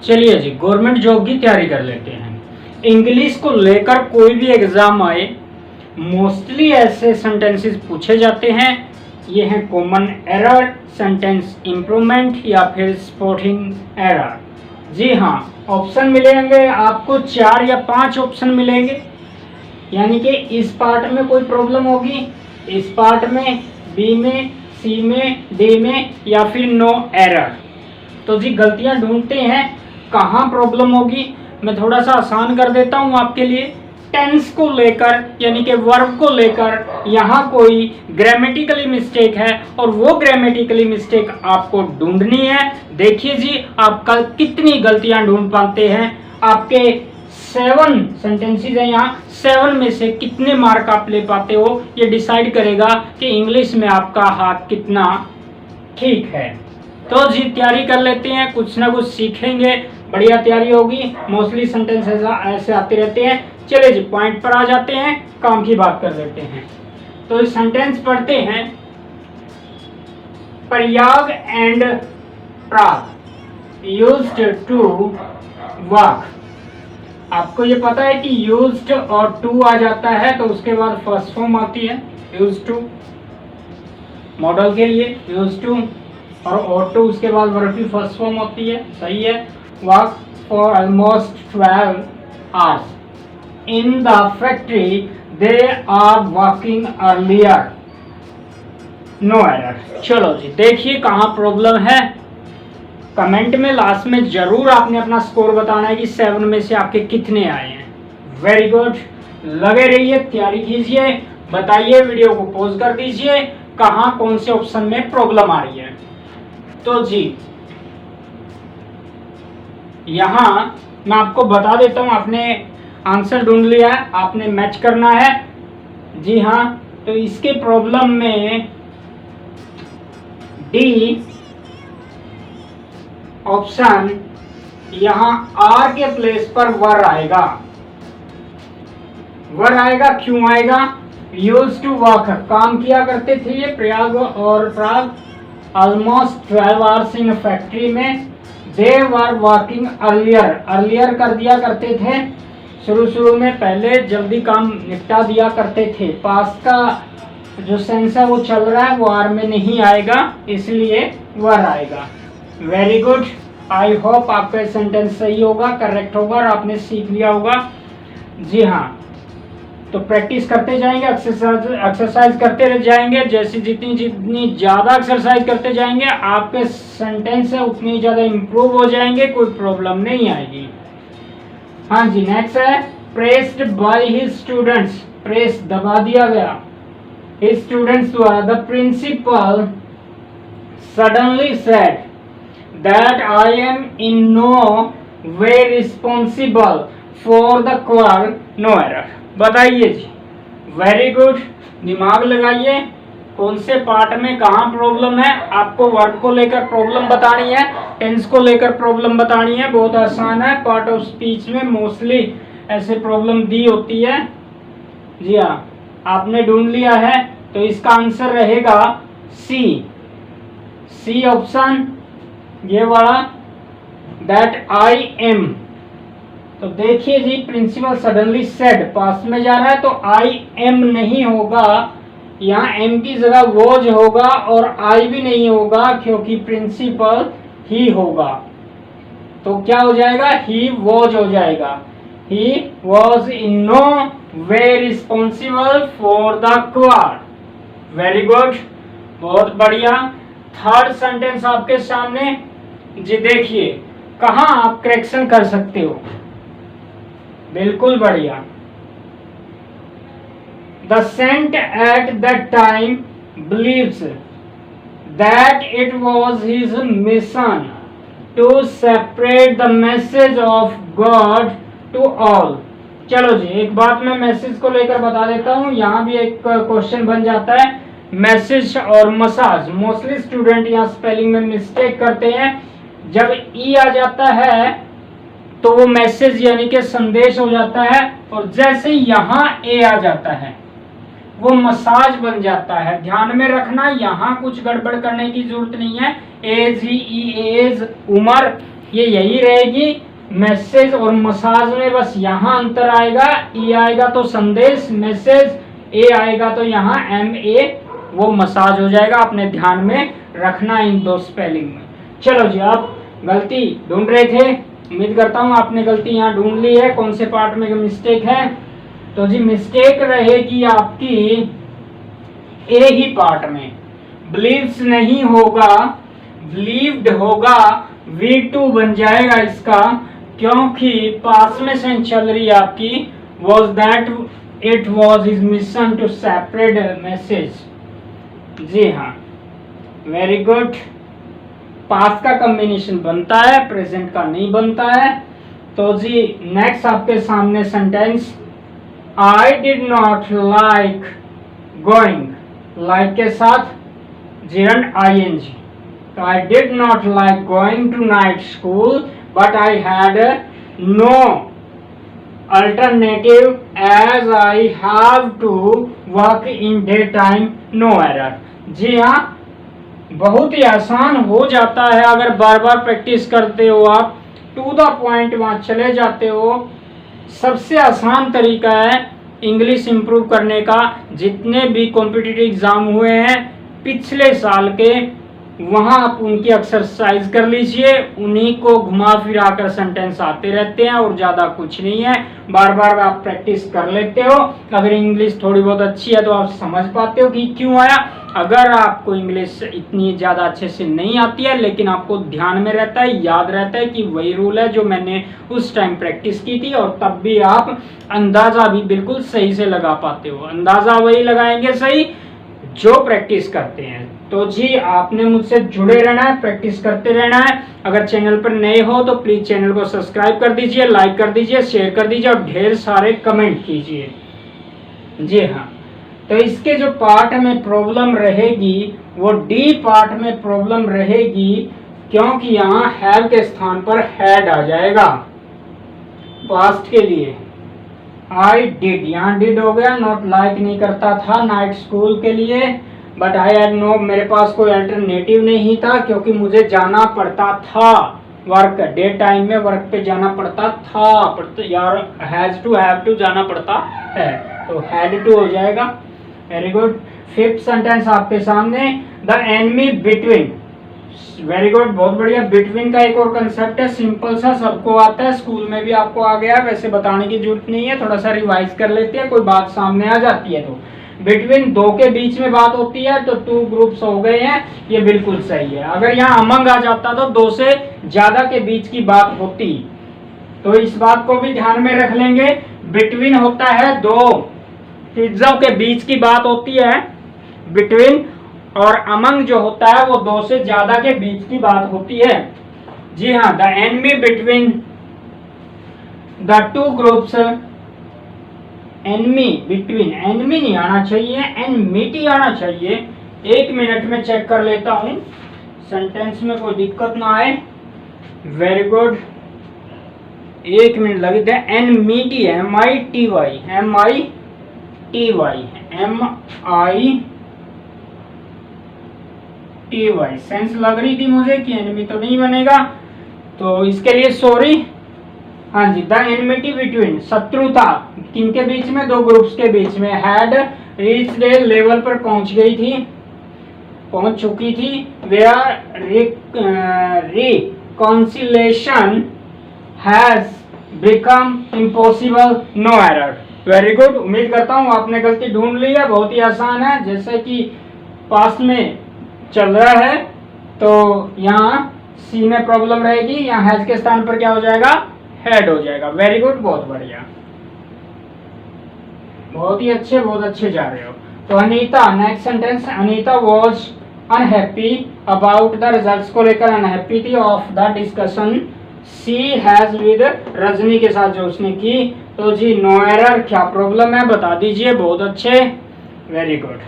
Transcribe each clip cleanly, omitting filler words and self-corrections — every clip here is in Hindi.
चलिए जी, गवर्नमेंट जॉब की तैयारी कर लेते हैं। इंग्लिश को लेकर कोई भी एग्जाम आए, मोस्टली ऐसे सेंटेंसेस पूछे जाते हैं। ये हैं कॉमन एरर, सेंटेंस इंप्रूवमेंट या फिर स्पॉटिंग एरर। जी हाँ, ऑप्शन मिलेंगे आपको 4 या 5 ऑप्शन मिलेंगे। यानी कि इस पार्ट में कोई प्रॉब्लम होगी, इस पार्ट में, बी में, सी में, डी में या फिर नो एरर। तो जी गलतियां ढूंढते हैं कहाँ प्रॉब्लम होगी। मैं थोड़ा सा आसान कर देता हूँ आपके लिए। टेंस को लेकर यानी कि वर्ब को लेकर यहाँ कोई ग्रामेटिकली मिस्टेक है और वो ग्रामेटिकली मिस्टेक आपको ढूंढनी है। देखिए जी, आप कल कितनी गलतियां ढूंढ पाते हैं। आपके 7 सेंटेंसेस हैं यहाँ, 7 में से कितने मार्क आप ले पाते हो, ये डिसाइड करेगा कि इंग्लिश में आपका हाथ कितना ठीक है। तो जी तैयारी कर लेते हैं, कुछ ना कुछ सीखेंगे, बढ़िया तैयारी होगी। मोस्टली सेंटेंस ऐसे आते रहते हैं। चलिए जी पॉइंट पर आ जाते हैं, काम की बात कर लेते हैं। तो इस सेंटेंस पढ़ते हैं, Prayag and Prague used to walk. आपको ये पता है कि यूज्ड और टू आ जाता है तो उसके बाद फर्स्ट फॉर्म आती है यूज्ड टू, मॉडल के लिए यूज्ड टू, और टू उसके बाद वर्ब की फर्स्ट फॉर्म होती है। सही है। Work for almost 12 hours in the factory, they are working earlier, no error. चलो जी देखिए कहाँ प्रॉब्लम है। कमेंट में लास्ट में जरूर आपने अपना स्कोर बताना है कि 7 में से आपके कितने आए हैं। वेरी गुड, लगे रहिए, तैयारी कीजिए, बताइए, वीडियो को पॉज कर दीजिए कहाँ कौन से ऑप्शन में प्रॉब्लम आ रही है। तो जी यहां मैं आपको बता देता हूं, आपने आंसर ढूंढ लिया है, आपने मैच करना है। जी हाँ, तो इसके प्रॉब्लम में डी ऑप्शन, यहां आर के प्लेस पर वर आएगा। वर आएगा, क्यों आएगा? यूज टू वर्क, काम किया करते थे ये प्रयाग और प्राग, ऑलमोस्ट 12 आवर्स इन फैक्ट्री में, दे वर वर्किंग अर्लियर, अर्लियर कर दिया करते थे, शुरू में पहले जल्दी काम निपटा दिया करते थे। पास्ट का जो सेंस है वो चल रहा है, वो आर में नहीं आएगा, इसलिए वर आएगा। वेरी गुड, आई होप आपका सेंटेंस सही होगा, करेक्ट होगा और आपने सीख लिया होगा। जी हाँ, तो प्रैक्टिस करते जाएंगे, एक्सरसाइज करते रह जाएंगे। जैसे जितनी ज़्यादा एक्सरसाइज करते जाएंगे आपके सेंटेंस है उतनी ज़्यादा इम्प्रूव हो जाएंगे, कोई प्रॉब्लम नहीं आएगी। हाँ जी, नेक्स्ट है, pressed by his students, press दबा दिया गया हिज स्टूडेंट्स द्वारा। The principal suddenly said that I am in no way responsible for the quarrel, no error. बताइए जी, वेरी गुड, दिमाग लगाइए, कौन से पार्ट में कहाँ प्रॉब्लम है। आपको वर्ब को लेकर प्रॉब्लम बतानी है, टेंस को लेकर प्रॉब्लम बतानी है, बहुत आसान है। पार्ट ऑफ स्पीच में मोस्टली ऐसे प्रॉब्लम दी होती है। जी हाँ, आपने ढूंढ लिया है, तो इसका आंसर रहेगा सी, सी ऑप्शन, ये वाला, दैट आई एम। तो देखिए जी, प्रिंसिपल सडनली सेड पास में जा रहा है तो आई एम नहीं होगा, यहाँ एम की जगह वॉज होगा और आई भी नहीं होगा क्योंकि प्रिंसिपल ही होगा। तो क्या हो जाएगा? ही वॉज हो जाएगा। He was in no way responsible for the quarrel. Very good, बहुत बढ़िया। थर्ड सेंटेंस आपके सामने जी, देखिए कहाँ आप करेक्शन कर सकते हो। बिल्कुल बढ़िया। The saint at that time believes that it was his mission to separate the message of God to all. चलो जी, एक बात मैं मैसेज को लेकर बता देता हूँ, यहाँ भी एक क्वेश्चन बन जाता है, मैसेज और मसाज। मोस्टली स्टूडेंट यहाँ स्पेलिंग में मिस्टेक करते हैं। जब ई आ जाता है तो वो मैसेज यानी कि संदेश हो जाता है, और जैसे यहाँ ए आ जाता है वो मसाज बन जाता है। ध्यान में रखना, यहाँ कुछ गड़बड़ करने की जरूरत नहीं है। एज, ई, एज, उमर, ये यही रहेगी। मैसेज और मसाज में बस यहाँ अंतर आएगा, ई आएगा तो संदेश मैसेज, ए आएगा तो यहाँ MA वो मसाज हो जाएगा। अपने ध्यान में रखना इन दो स्पेलिंग में। चलो जी, आप गलती ढूंढ रहे थे, उम्मीद करता हूँ आपने गलती यहाँ ढूंढ ली है। कौन से पार्ट में मिस्टेक है? तो जी मिस्टेक रहेगी आपकी ए ही पार्ट में। बिलीव्स नहीं होगा, बिलीव्ड होगा, V2 बन जाएगा इसका, क्योंकि पास में सेंस चल रही है आपकी। Was that it was his mission to separate message. जी हाँ, वेरी गुड। पास का कॉम्बिनेशन बनता है, प्रेजेंट का नहीं बनता है। तो जी नेक्स्ट आपके सामने sentence, I did not like going, like के साथ gerund ing। तो I did not like going to night school, but I had no alternative as I have to work in daytime, no error। जी हाँ, बहुत ही आसान हो जाता है अगर बार बार प्रैक्टिस करते हो, आप टू द पॉइंट वहाँ चले जाते हो। सबसे आसान तरीका है इंग्लिश इम्प्रूव करने का। जितने भी कॉम्पिटिटिव एग्जाम हुए हैं पिछले साल के, वहाँ आप उनकी एक्सरसाइज कर लीजिए। उन्हीं को घुमा फिरा कर सेंटेंस आते रहते हैं और ज़्यादा कुछ नहीं है। बार बार आप प्रैक्टिस कर लेते हो। अगर इंग्लिश थोड़ी बहुत अच्छी है तो आप समझ पाते हो कि क्यों आया। अगर आपको इंग्लिश इतनी ज़्यादा अच्छे से नहीं आती है, लेकिन आपको ध्यान में रहता है, याद रहता है कि वही रूल है जो मैंने उस टाइम प्रैक्टिस की थी, और तब भी आप अंदाज़ा भी बिल्कुल सही से लगा पाते हो। अंदाज़ा वही लगाएंगे सही जो प्रैक्टिस करते हैं। तो जी आपने मुझसे जुड़े रहना है, प्रैक्टिस करते रहना है। अगर चैनल पर नए हो तो प्लीज चैनल को सब्सक्राइब कर दीजिए, लाइक कर दीजिए, शेयर कर दीजिए और ढेर सारे कमेंट कीजिए। जी हाँ, तो इसके जो पार्ट में प्रॉब्लम रहेगी वो डी पार्ट में प्रॉब्लम रहेगी, क्योंकि यहाँ हैव के स्थान पर हैड आ जाएगा पास्ट के लिए। आई डिड, यहाँ डिड हो गया। नॉट लाइक नहीं करता था नाइट स्कूल के लिए, बट आई हैड नो, मेरे पास कोई अल्टरनेटिव नहीं था क्योंकि मुझे जाना पड़ता था वर्क, डे टाइम में वर्क पे जाना पड़ता था। यार हैज टू हैव टू जाना पड़ता है, तो हैड टू हो जाएगा। Very good. फिफ्थ सेंटेंस आपके सामने, the enemy between. Very good, बहुत बढ़िया। बिटवीन का एक और कंसेप्ट है, सिंपल सा, सबको आता है, स्कूल में भी आपको आ गया, वैसे बताने की जरूरत नहीं है, थोड़ा सा रिवाइज कर लेते हैं, कोई बात सामने आ जाती है तो। बिटवीन दो के बीच में बात होती है तो टू ग्रुप्स हो गए हैं, ये बिल्कुल सही है। अगर यहाँ अमंग आ जाता तो दो से ज्यादा के बीच की बात होती, तो इस बात को भी ध्यान में रख लेंगे। बिटवीन होता है दो चीजों के बीच की बात होती है बिटवीन, और अमंग जो होता है वो दो से ज्यादा के बीच की बात होती है। जी हाँ, the enemy between the two groups, enemy between, enemy नहीं आना चाहिए, एनमिटी आना चाहिए। एक मिनट में चेक कर लेता हूं सेंटेंस में कोई दिक्कत ना आए। वेरी गुड, एक मिनट लगे थे। एनमिटी, MITY, MITY सेंस लग रही थी मुझे कि एनिमी तो नहीं बनेगा, तो इसके लिए सॉरी। हाँ जी, द एनिमिटी बिटवीन, शत्रुता किनके बीच में? दो ग्रुप्स के बीच में। हैड रीच्ड ए लेवल पर पहुंच चुकी थी। Where reconciliation has become impossible, no error. Very good, उम्मीद करता हूँ आपने गलती ढूंढ ली है। बहुत ही आसान है, जैसे कि पास्ट में चल रहा है तो यहाँ सी में प्रॉब्लम रहेगी, यहाँ हैज के स्थान पर क्या हो जाएगा? हेड हो जाएगा। वेरी गुड, बहुत बढ़िया, बहुत ही अच्छे, बहुत अच्छे जा रहे हो। तो Anita, next sentence, Anita was unhappy about the results को लेकर अनहैप्पी थी of the discussion she has with Rajni के साथ जो उसने की। तो जी नो एरर, क्या प्रॉब्लम है बता दीजिए। बहुत अच्छे, वेरी गुड,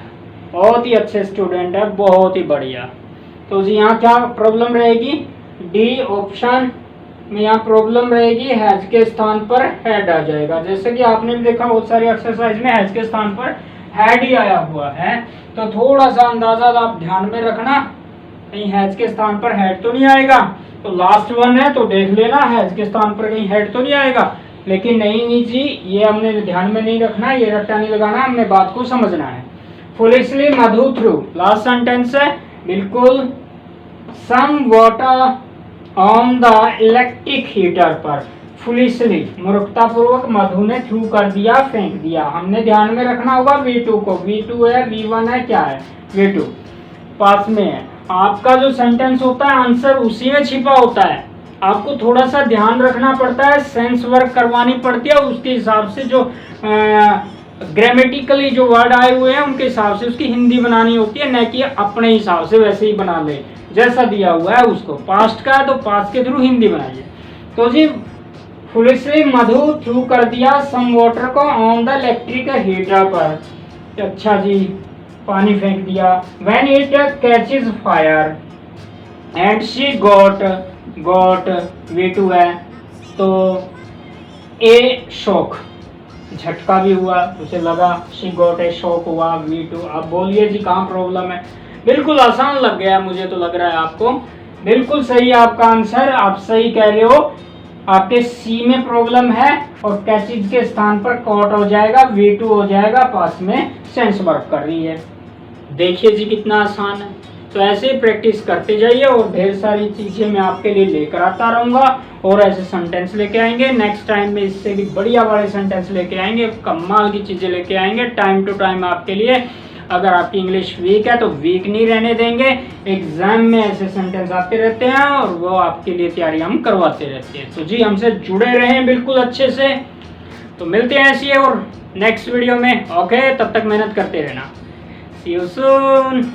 बहुत ही अच्छे स्टूडेंट है, बहुत ही बढ़िया। तो जी यहाँ क्या प्रॉब्लम रहेगी? डी ऑप्शन में यहाँ प्रॉब्लम रहेगी, हैज के स्थान पर हैड आ जाएगा। जैसे कि आपने भी देखा बहुत सारी एक्सरसाइज में हैज के स्थान पर हैड ही आया हुआ है, तो थोड़ा सा अंदाजा आप ध्यान में रखना, कहीं हैज के स्थान पर हैड तो नहीं आएगा। तो लास्ट वन है तो देख लेना, हैज के स्थान पर कहीं हेड तो नहीं आएगा, लेकिन नहीं जी, ये हमने ध्यान में नहीं रखना, ये रट्टा नहीं लगाना, हमने बात को समझना है। Foolishly Madhu threw, last sentence है बिल्कुल। Some water on the electric heater पर, फुलिशली मूर्खतापूर्वक मधु ने थ्रू कर दिया, फेंक दिया। हमने ध्यान में रखना होगा V2 को, V2 है, V1 है, क्या है V2 पास में है। आपका जो सेंटेंस होता है आंसर उसी में छिपा होता है, आपको थोड़ा सा ध्यान रखना पड़ता है, सेंस वर्क करवानी पड़ती है, उसके हिसाब से जो ग्रामेटिकली जो वर्ड आए हुए हैं उनके हिसाब से उसकी हिंदी बनानी होती है, न कि अपने हिसाब से वैसे ही बना ले जैसा दिया हुआ है उसको। पास्ट का है तो पास्ट के थ्रू हिंदी बनाइए। तो जी फुलिशली मधु थ्रू कर दिया सम वाटर को ऑन द इलेक्ट्रिक हीटर पर, अच्छा जी पानी फेंक दिया। When it catches fire and she got V2 है तो ए शॉक, झटका भी हुआ, उसे लगा, शी गॉट ए शॉक हुआ V2। अब बोलिए जी कहाँ प्रॉब्लम है? बिल्कुल आसान लग गया, मुझे तो लग रहा है आपको। बिल्कुल सही आपका आंसर, आप सही कह रहे हो। आपके सी में प्रॉब्लम है और कैचेज के स्थान पर कॉट हो जाएगा, V2 हो जाएगा, पास में सेंस वर्क कर रही है। देखिए जी कितना आसान है। तो ऐसे ही प्रैक्टिस करते जाइए और ढेर सारी चीज़ें मैं आपके लिए लेकर आता रहूँगा और ऐसे सेंटेंस लेके आएंगे। नेक्स्ट टाइम में इससे भी बढ़िया वाले सेंटेंस लेके आएंगे, कमाल की चीज़ें लेके आएंगे टाइम टू टाइम आपके लिए। अगर आपकी इंग्लिश वीक है तो वीक नहीं रहने देंगे, एग्जाम में ऐसे सेंटेंस आते रहते हैं और वो आपके लिए तैयारी हम करवाते रहते हैं। तो जी हमसे जुड़े रहें बिल्कुल अच्छे से। तो मिलते हैं ऐसी और नेक्स्ट वीडियो में। ओके, तब तक मेहनत करते रहना। सी यू सून।